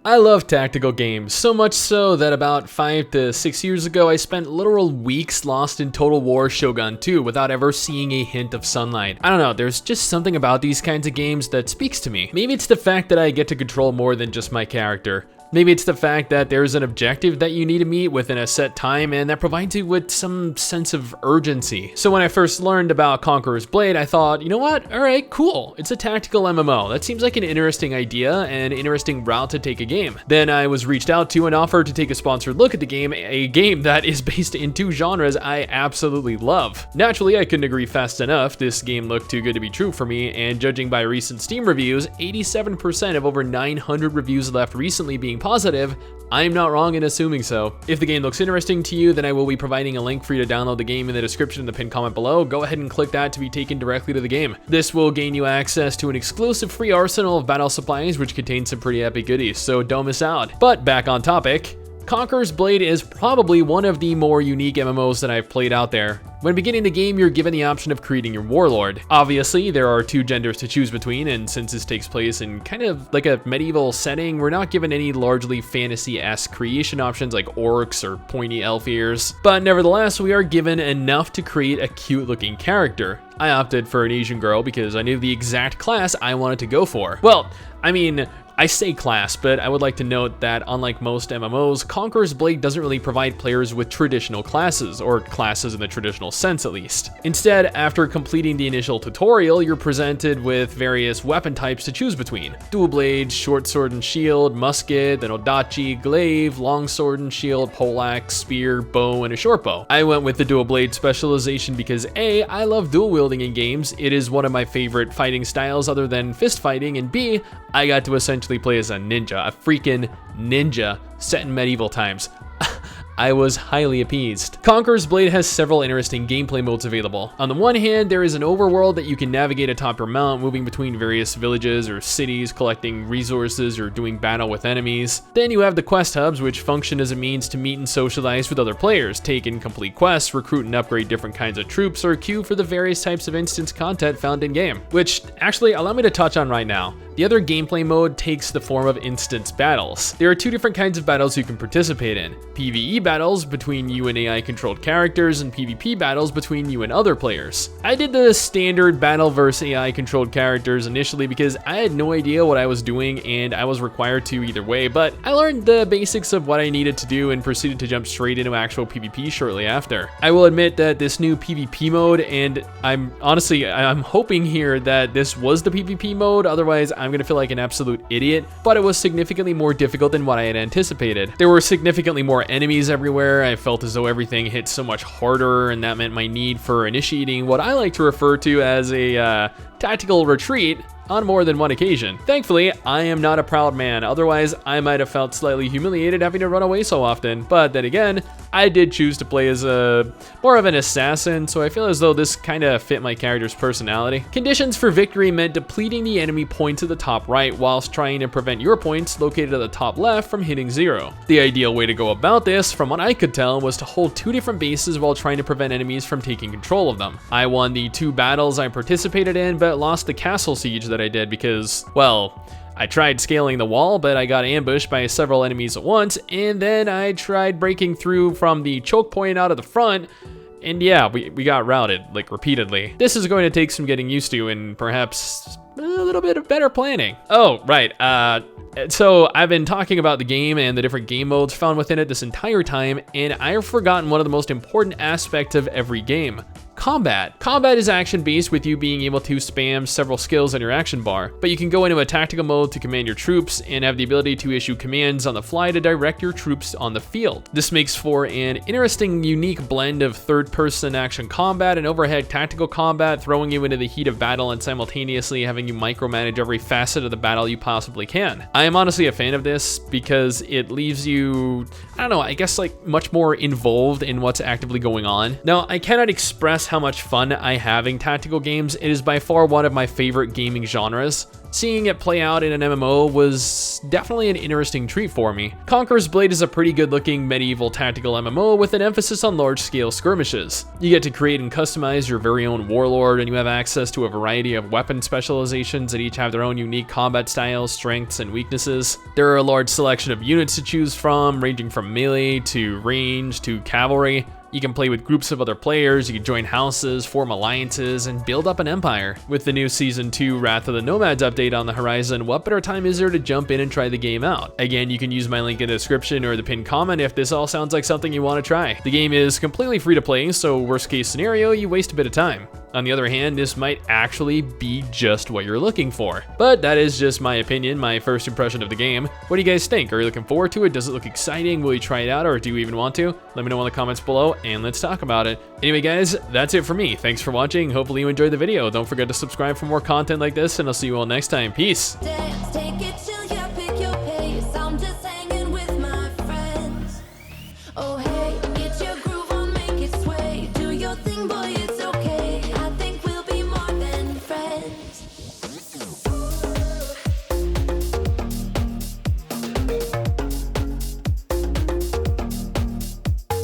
I love tactical games, so much so that about 5 to 6 years ago I spent literal weeks lost in Total War Shogun 2 without ever seeing a hint of sunlight. I don't know, there's just something about these kinds of games that speaks to me. Maybe it's the fact that I get to control more than just my character. Maybe it's the fact that there's an objective that you need to meet within a set time and that provides you with some sense of urgency. So when I first learned about Conqueror's Blade, I thought, you know what? Alright, cool. It's a tactical MMO. That seems like an interesting idea and an interesting route to take a game. Then I was reached out to and offered to take a sponsored look at the game, a game that is based in 2 genres I absolutely love. Naturally, I couldn't agree fast enough. This game looked too good to be true for me, and judging by recent Steam reviews, 87% of over 900 reviews left recently being positive, I'm not wrong in assuming so. If the game looks interesting to you, then I will be providing a link for you to download the game in the description in the pinned comment below. Go ahead and click that to be taken directly to the game. This will gain you access to an exclusive free arsenal of battle supplies, which contains some pretty epic goodies, so don't miss out. But back on topic, Conqueror's Blade is probably one of the more unique MMOs that I've played out there. When beginning the game, you're given the option of creating your warlord. Obviously, there are 2 genders to choose between, and since this takes place in kind of like a medieval setting, we're not given any largely fantasy-esque creation options like orcs or pointy elf ears. But nevertheless, we are given enough to create a cute-looking character. I opted for an Asian girl because I knew the exact class I wanted to go for. Well, I mean, I say class, but I would like to note that unlike most MMOs, Conqueror's Blade doesn't really provide players with traditional classes, or classes in the traditional sense at least. Instead, after completing the initial tutorial, you're presented with various weapon types to choose between. Dual blade, short sword and shield, musket, then odachi, glaive, long sword and shield, poleaxe, spear, bow, and a short bow. I went with the dual blade specialization because A, I love dual wielding in games, it is one of my favorite fighting styles other than fist fighting, and B, I got to essentially play as a ninja, a freaking ninja set in medieval times. I was highly appeased. Conqueror's Blade has several interesting gameplay modes available. On the one hand, there is an overworld that you can navigate atop your mount, moving between various villages or cities, collecting resources or doing battle with enemies. Then you have the quest hubs, which function as a means to meet and socialize with other players, take and complete quests, recruit and upgrade different kinds of troops, or queue for the various types of instance content found in game. Which, actually, allow me to touch on right now. The other gameplay mode takes the form of instance battles. There are 2 different kinds of battles you can participate in. PvE battles between you and AI controlled characters, and PvP battles between you and other players. I did the standard battle versus AI controlled characters initially because I had no idea what I was doing and I was required to either way, but I learned the basics of what I needed to do and proceeded to jump straight into actual PvP shortly after. I will admit that this new PvP mode, and I'm hoping here that this was the PvP mode, otherwise I'm gonna feel like an absolute idiot, but it was significantly more difficult than what I had anticipated. There were significantly more enemies everywhere. I felt as though everything hit so much harder, and that meant my need for initiating what I like to refer to as a tactical retreat on more than one occasion. Thankfully, I am not a proud man, otherwise I might have felt slightly humiliated having to run away so often, but then again, I did choose to play as more of an assassin, so I feel as though this kinda fit my character's personality. Conditions for victory meant depleting the enemy points at the top right whilst trying to prevent your points located at the top left from hitting 0. The ideal way to go about this, from what I could tell, was to hold 2 different bases while trying to prevent enemies from taking control of them. I won the 2 battles I participated in, but lost the castle siege that I did because, well, I tried scaling the wall, but I got ambushed by several enemies at once, and then I tried breaking through from the choke point out of the front, and yeah, we got routed, like, repeatedly. This is going to take some getting used to and perhaps a little bit of better planning. Oh, right, so I've been talking about the game and the different game modes found within it this entire time, and I've forgotten one of the most important aspects of every game. Combat. Combat is action-based, with you being able to spam several skills on your action bar, but you can go into a tactical mode to command your troops and have the ability to issue commands on the fly to direct your troops on the field. This makes for an interesting, unique blend of third-person action combat and overhead tactical combat, throwing you into the heat of battle and simultaneously having you micromanage every facet of the battle you possibly can. I am honestly a fan of this because it leaves you, I don't know, I guess like much more involved in what's actively going on. Now, I cannot express how much fun I have in tactical games. It is by far one of my favorite gaming genres. seeing it play out in an MMO was definitely an interesting treat for me. Conqueror's Blade is a pretty good looking medieval tactical MMO with an emphasis on large scale skirmishes. You get to create and customize your very own warlord, and you have access to a variety of weapon specializations that each have their own unique combat styles, strengths, and weaknesses. There are a large selection of units to choose from, ranging from melee to range to cavalry. You can play with groups of other players, you can join houses, form alliances, and build up an empire. With the new Season 2 Wrath of the Nomads update on the horizon, what better time is there to jump in and try the game out? Again, you can use my link in the description or the pinned comment if this all sounds like something you want to try. The game is completely free to play, so worst case scenario, you waste a bit of time. On the other hand, this might actually be just what you're looking for. But that is just my opinion, my first impression of the game. What do you guys think? Are you looking forward to it? Does it look exciting? Will you try it out, or do you even want to? Let me know in the comments below, and let's talk about it. Anyway guys, that's it for me. Thanks for watching. Hopefully you enjoyed the video. Don't forget to subscribe for more content like this, and I'll see you all next time. Peace!